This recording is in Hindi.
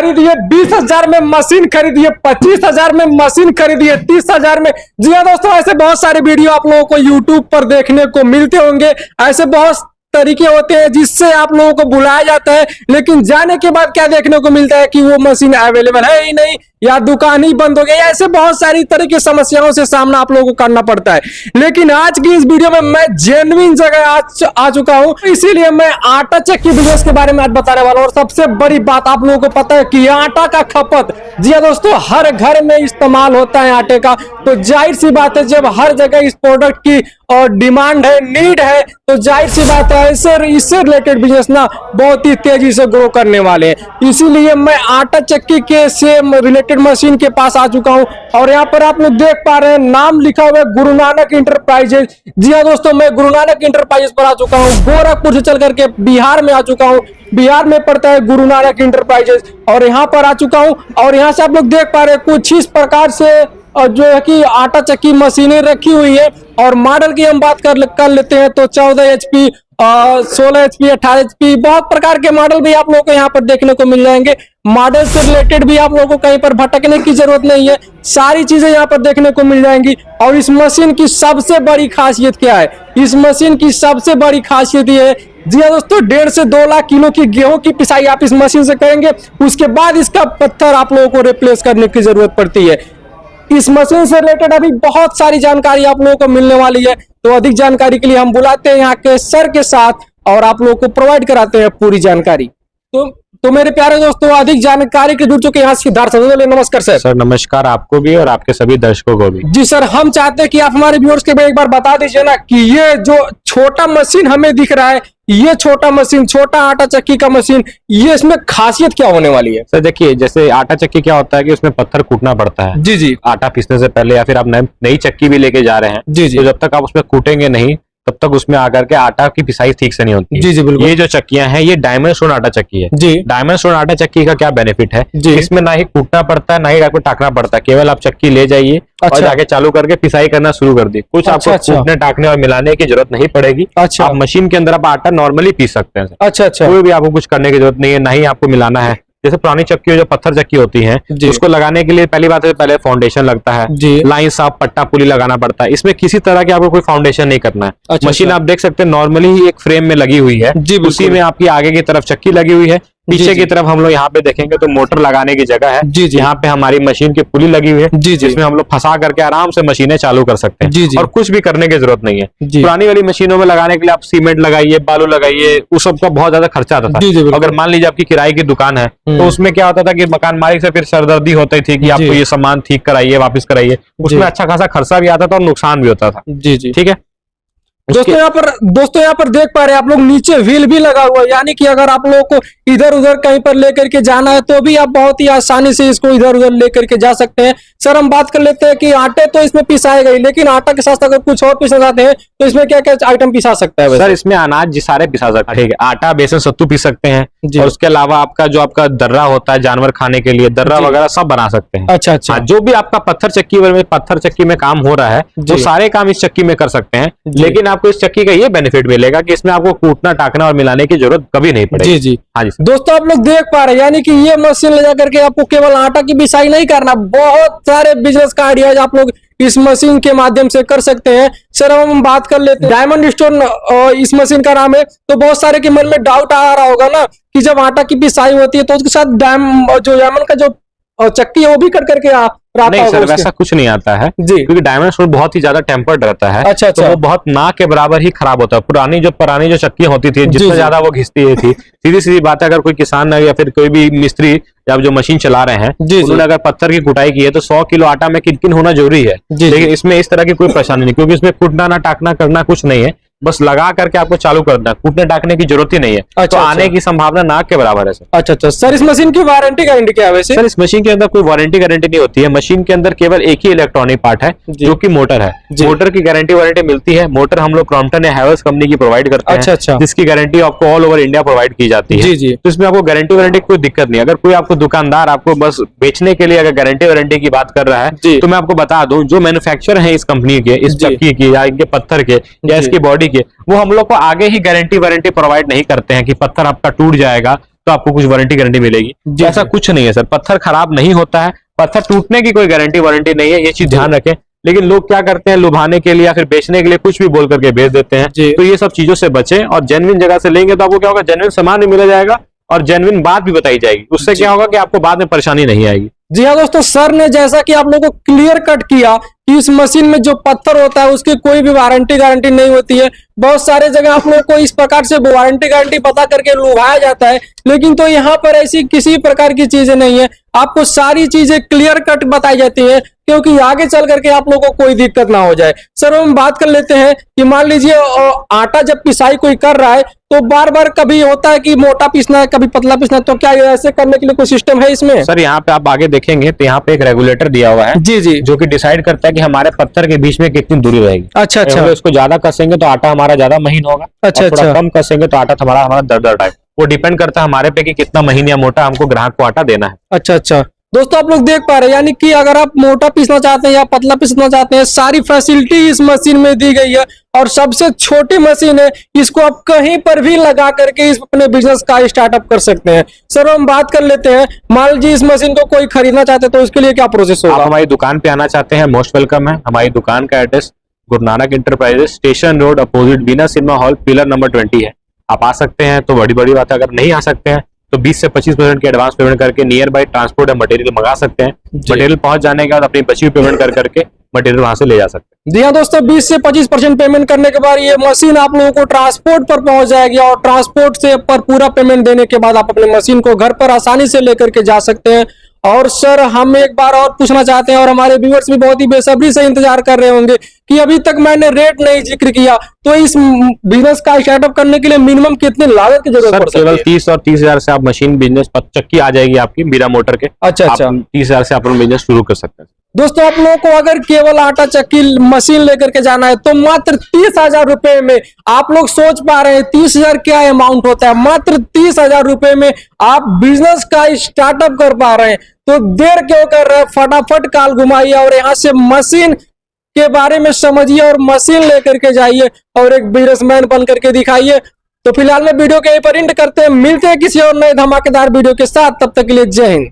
खरीदिए 20,000 में मशीन खरीदिए, 25,000 में मशीन खरीदिए, 30,000 में। जी हाँ दोस्तों, ऐसे बहुत सारे वीडियो आप लोगों को यूट्यूब पर देखने को मिलते होंगे। ऐसे बहुत तरीके होते हैं जिससे आप लोगों को बुलाया जाता है, लेकिन जाने के बाद क्या देखने को मिलता है कि वो मशीन अवेलेबल है ही नहीं या दुकान ही बंद हो गई। ऐसे बहुत सारी तरह की समस्याओं से सामना आप लोगों को करना पड़ता है। लेकिन आज की इस वीडियो में मैं जेन्युइन जगह आ चुका हूं, इसीलिए मैं आटा चक्की बिजनेस के बारे में आज बताने वाला हूं। और सबसे बड़ी बात, आप लोगों को पता है कि आटा का खपत, जी हाँ दोस्तों, हर घर में इस्तेमाल होता है आटे का। तो जाहिर सी बात है, जब हर जगह इस प्रोडक्ट की और डिमांड है, नीड है, तो जाहिर सी बात है इससे रिलेटेड बिजनेस ना बहुत ही तेजी से ग्रो करने वाले हैं। इसीलिए मैं आटा चक्की के से रिलेटेड मशीन के पास आ चुका हूं। और यहाँ पर आप लोग देख पा रहे हैं, नाम लिखा हुआ है गुरु नानक इंटरप्राइजेज। जी हाँ दोस्तों, मैं गुरु नानक इंटरप्राइजेज पर आ चुका हूँ। गोरखपुर से चल करके बिहार में आ चुका हूँ। बिहार में पड़ता है गुरु नानक इंटरप्राइजेज, और यहाँ पर आ चुका हूँ। और यहाँ से आप लोग देख पा रहे हैं कुछ इस प्रकार से जो है कि आटा चक्की मशीनें रखी हुई है। और मॉडल की हम बात कर लेते हैं तो 14 HP, 16 HP, 18 HP, बहुत प्रकार के मॉडल भी आप लोगों को यहाँ पर देखने को मिल जाएंगे। मॉडल से रिलेटेड भी आप लोगों को कहीं पर भटकने की जरूरत नहीं है, सारी चीजें यहाँ पर देखने को मिल जाएंगी। और इस मशीन की सबसे बड़ी खासियत क्या है? इस मशीन की सबसे बड़ी खासियत ये है, जी हाँ दोस्तों, 1.5 से 2 लाख किलो की गेहूं की पिसाई आप इस मशीन से करेंगे। उसके बाद इसका पत्थर आप लोगों को रिप्लेस करने की जरूरत पड़ती है। इस मशीन से रिलेटेड अभी बहुत सारी जानकारी आप लोगों को मिलने वाली है। तो अधिक जानकारी के लिए हम बुलाते हैं यहाँ के सर के साथ और आप लोगों को प्रोवाइड कराते हैं पूरी जानकारी। तो मेरे प्यारे दोस्तों, अधिक जानकारी के जुड़ चुके यहाँ सिद्धार्थ। नमस्कार सर। सर नमस्कार, आपको भी और आपके सभी दर्शकों को भी। जी सर, हम चाहते हैं कि आप हमारे व्यूअर्स के एक बार बता दीजिए ना कि ये जो छोटा मशीन हमें दिख रहा है, ये छोटा मशीन, छोटा आटा चक्की का मशीन, ये इसमें खासियत क्या होने वाली है? सर देखिए, जैसे आटा चक्की क्या होता है कि उसमें पत्थर कूटना पड़ता है। जी जी। आटा पीसने से पहले, या फिर आप नई चक्की भी लेके जा रहे हैं, जी जी, तो जब तक आप उसमें कूटेंगे नहीं तब तक उसमें आकर के आटा की पिसाई ठीक से नहीं होती। जी जी बिल्कुल। ये जो चक्कियां हैं, ये डायमंड स्टोन आटा चक्की है। जी। डायमंड स्टोन आटा चक्की का क्या बेनिफिट है? जी। इसमें ना ही कूटना पड़ता है, ना ही आपको टाकना पड़ता है। केवल आप चक्की ले जाइए और जाके चालू करके पिसाई करना शुरू कर दी। कुछ आपको कूटने, टाकने और मिलाने की जरूरत नहीं पड़ेगी। अच्छा। आप मशीन के अंदर आप आटा नॉर्मली पीस सकते हैं। अच्छा अच्छा। कोई भी आपको कुछ करने की जरूरत नहीं है, ना ही आपको मिलाना है। जैसे पुरानी चक्की जो पत्थर चक्की होती है, उसको लगाने के लिए पहली बात है, पहले फाउंडेशन लगता है, लाइन साफ पट्टा पुली लगाना पड़ता है। इसमें किसी तरह की आपको कोई फाउंडेशन नहीं करना है। अच्छा, मशीन आप देख सकते हैं नॉर्मली ही एक फ्रेम में लगी हुई है। उसी में आपकी आगे की तरफ चक्की लगी हुई है, पीछे की तरफ हम लोग यहाँ पे देखेंगे तो मोटर लगाने की जगह है। जी जी। यहाँ पे हमारी मशीन की पुली लगी हुई है, जी जिसमें हम लोग फंसा करके आराम से मशीनें चालू कर सकते हैं। जी जी। और कुछ भी करने की जरूरत नहीं है। पुरानी वाली मशीनों में लगाने के लिए आप सीमेंट लगाइए, बालू लगाइए, उस सब का बहुत ज्यादा खर्चा आता था। अगर मान लीजिए आपकी किराए की दुकान है तो उसमें क्या होता था कि मकान मालिक से फिर सरदर्दी होती थी कि आपको ये सामान ठीक कराइए, वापस कराइए। उसमें अच्छा खासा खर्चा भी आता था और नुकसान भी होता था। जी जी, ठीक है। दोस्तों यहाँ पर देख पा रहे हैं आप लोग, नीचे व्हील भी लगा हुआ है, यानी कि अगर आप लोगों को इधर उधर कहीं पर लेकर के जाना है तो भी आप बहुत ही आसानी से इसको इधर उधर लेकर के जा सकते हैं। सर हम बात कर लेते हैं कि आटे तो इसमें पिसाए गए, लेकिन आटा के साथ अगर कुछ और पिसा जाते हैं तो इसमें क्या क्या आइटम पिसा सकता है? सर इसमें अनाज सारे पिसा सकते हैं। आटा, बेसन, सत्तू पीस सकते हैं, और उसके अलावा आपका दर्रा होता है जानवर खाने के लिए, दर्रा वगैरह सब बना सकते हैं। अच्छा अच्छा। जो भी आपका पत्थर चक्की में काम हो रहा है वो सारे काम इस चक्की में कर सकते हैं। लेकिन आपको इस चक्की का ये बेनिफिट मिलेगा कि इसमें आपको कूटना, टाकना और मिलाने की जरूरत कभी नहीं पड़ेगी। जी जी, हाँ जी। दोस्तों आप लोग देख पा रहे हैं, यानी कि ये मशीन ले जाकर के आपको केवल आटा की पिसाई नहीं करना, बहुत सारे बिजनेस का आइडियाज आप लोग इस मशीन के माध्यम से कर सकते हैं। सर हम बात कर लेते हैं, डायमंड स्टोन इस मशीन का नाम है, तो बहुत सारे के मन में डाउट आ रहा होगा ना कि जब आटा की पिसाई होती है तो उसके साथ डायमंड का जो चक्की है वो भी कट करके नहीं सर, वैसा कुछ नहीं आता है जी, क्योंकि डायमंड स्टोन बहुत ही ज्यादा टेम्पर्ड रहता है। अच्छा अच्छा। तो वो बहुत ना के बराबर ही खराब होता है। पुरानी जो चक्की होती थी, जितना ज्यादा वो घिसती थी, सीधी सीधी बात है, अगर कोई किसान या फिर कोई भी मिस्त्री या जो मशीन चला रहे हैं उन्होंने अगर पत्थर की कुटाई की है तो 100 किलो आटा में किन होना जरूरी है। लेकिन इसमें इस तरह की कोई परेशानी नहीं, क्योंकि इसमें कूटना ना टाकना करना कुछ नहीं है, बस लगा करके आपको चालू करना है, कूटने टाकने की जरूरत ही नहीं है। अच्छा, तो आने की संभावना ना के बराबर है सर। अच्छा अच्छा। सर इस मशीन की वारंटी गारंटी क्या है वैसे? सर इस मशीन के अंदर कोई वारंटी गारंटी नहीं होती है। मशीन के अंदर केवल एक ही इलेक्ट्रॉनिक पार्ट है जो कि मोटर है। मोटर की गारंटी वारंटी मिलती है। मोटर हम लोग क्रॉम्पटन या हैवेल्स कंपनी की प्रोवाइड करते हैं। अच्छा अच्छा। जिसकी गारंटी आपको ऑल ओवर इंडिया प्रोवाइड की जाती है। जी जी। तो इसमें आपको गारंटी वारंटी कोई दिक्कत नहीं। अगर कोई आपको दुकानदार आपको बस बेचने के लिए अगर गारंटी वारंटी की बात कर रहा है तो मैं आपको बता दूं, जो मैन्युफैक्चर है इस कंपनी के, इस चक्की की या इनके पत्थर के या इसकी बॉडी के, वो हम लोग को आगे ही गारंटी वारंटी प्रोवाइड नहीं करते हैं कि पत्थर आपका टूट जाएगा तो आपको कुछ वारंटी गारंटी मिलेगी। ऐसा कुछ नहीं है सर, पत्थर खराब नहीं होता है, पत्थर टूटने की कोई गारंटी वारंटी नहीं है, ये चीज ध्यान रखें। लेकिन लोग क्या करते हैं, लुभाने के लिए या फिर बेचने के लिए कुछ भी बोल करके बेच देते हैं। तो ये सब चीजों से बचें और जेन्युइन जगह से लेंगे तो आपको क्या होगा, जेन्युइन सामान भी मिल जाएगा और जेन्युइन बात भी बताई जाएगी। उससे क्या होगा कि आपको बाद में परेशानी नहीं आएगी। जी हाँ दोस्तों, सर ने जैसा कि आप लोगों को क्लियर कट किया कि इस मशीन में जो पत्थर होता है उसकी कोई भी वारंटी गारंटी नहीं होती है। बहुत सारे जगह आप लोगों को इस प्रकार से वारंटी गारंटी बता करके लुभाया जाता है, लेकिन तो यहाँ पर ऐसी किसी प्रकार की चीजें नहीं है। आपको सारी चीजें क्लियर कट बताई जाती है क्योंकि आगे चल करके आप लोगों को कोई दिक्कत ना हो जाए। सर हम बात कर लेते हैं कि मान लीजिए आटा जब पिसाई कोई कर रहा है तो बार बार कभी होता है कि मोटा पीसना है, कभी पतला पीसना है, तो क्या ऐसे करने के लिए कोई सिस्टम है इसमें? सर यहाँ पे आप आगे देखेंगे तो यहाँ पे एक रेगुलेटर दिया हुआ है जी जी, जो कि डिसाइड करता है कि हमारे पत्थर के बीच में कितनी दूरी रहेगी। अच्छा अच्छा, इसको ज्यादा कसेंगे तो आटा हमारा ज्यादा महीन होगा, अच्छा थोड़ा अच्छा, कम कसेंगे तो आटा हमारा दरदर टाइप। वो डिपेंड करता है हमारे पे कि कितना महीन या मोटा हमको ग्राहक को आटा देना है। अच्छा अच्छा। दोस्तों आप लोग देख पा रहे हैं, यानी कि अगर आप मोटा पीसना चाहते हैं या पतला पीसना चाहते हैं, सारी फैसिलिटी इस मशीन में दी गई है और सबसे छोटी मशीन है। इसको आप कहीं पर भी लगा करके इस अपने बिजनेस का स्टार्टअप कर सकते हैं। सर हम बात कर लेते हैं, मान लीजिए इस मशीन को कोई खरीदना चाहते हैं तो उसके लिए क्या प्रोसेस होगा? आप हमारी दुकान पे आना चाहते हैं, मोस्ट वेलकम है। हमारी दुकान का address Guru Nanak enterprises, station road opposite Bina cinema hall, pillar number 20 है। आप आ सकते हैं तो बड़ी बड़ी बात है, अगर नहीं आ सकते हैं तो 20 से 25% की एडवांस पेमेंट करके नियर बाई ट्रांसपोर्ट या मटेरियल मंगा सकते हैं। मटेरियल पहुंच जाने के बाद अपनी बची हुई पेमेंट कर करके मटेरियल वहां से ले जा सकते हैं। जी हाँ दोस्तों, 20 से 25% पेमेंट करने के बाद ये मशीन आप लोगों को ट्रांसपोर्ट पर पहुंच जाएगी और ट्रांसपोर्ट से पर पूरा पेमेंट देने के बाद आप अपने मशीन को घर पर आसानी से लेकर के जा सकते हैं। और सर हम एक बार और पूछना चाहते हैं और हमारे व्यूअर्स भी बहुत ही बेसब्री से इंतजार कर रहे होंगे कि अभी तक मैंने रेट नहीं जिक्र किया, तो इस बिजनेस का स्टार्टअप करने के लिए मिनिमम कितनी लागत की जरूरत पड़ सकती है? केवल 30 और 30,000 से आप मशीन बिजनेस चक्की आ जाएगी आपकी बिना मोटर के। अच्छा अच्छा, 30,000 से आप बिजनेस शुरू कर सकते हैं। दोस्तों आप लोगों को अगर केवल आटा चक्की मशीन लेकर के जाना है तो मात्र 30,000 रुपए में, आप लोग सोच पा रहे हैं 30,000 क्या अमाउंट होता है, मात्र 30,000 रुपए में आप बिजनेस का स्टार्टअप कर पा रहे हैं। तो देर क्यों कर रहे हैं, फटाफट कॉल घुमाइए और यहाँ से मशीन के बारे में समझिए और मशीन लेकर के जाइए और एक बिजनेसमैन बन करके दिखाइए। तो फिलहाल मैं वीडियो के यहीं पर एंड करते हैं, मिलते हैं किसी और नए धमाकेदार वीडियो के साथ, तब तक के लिए जय हिंद।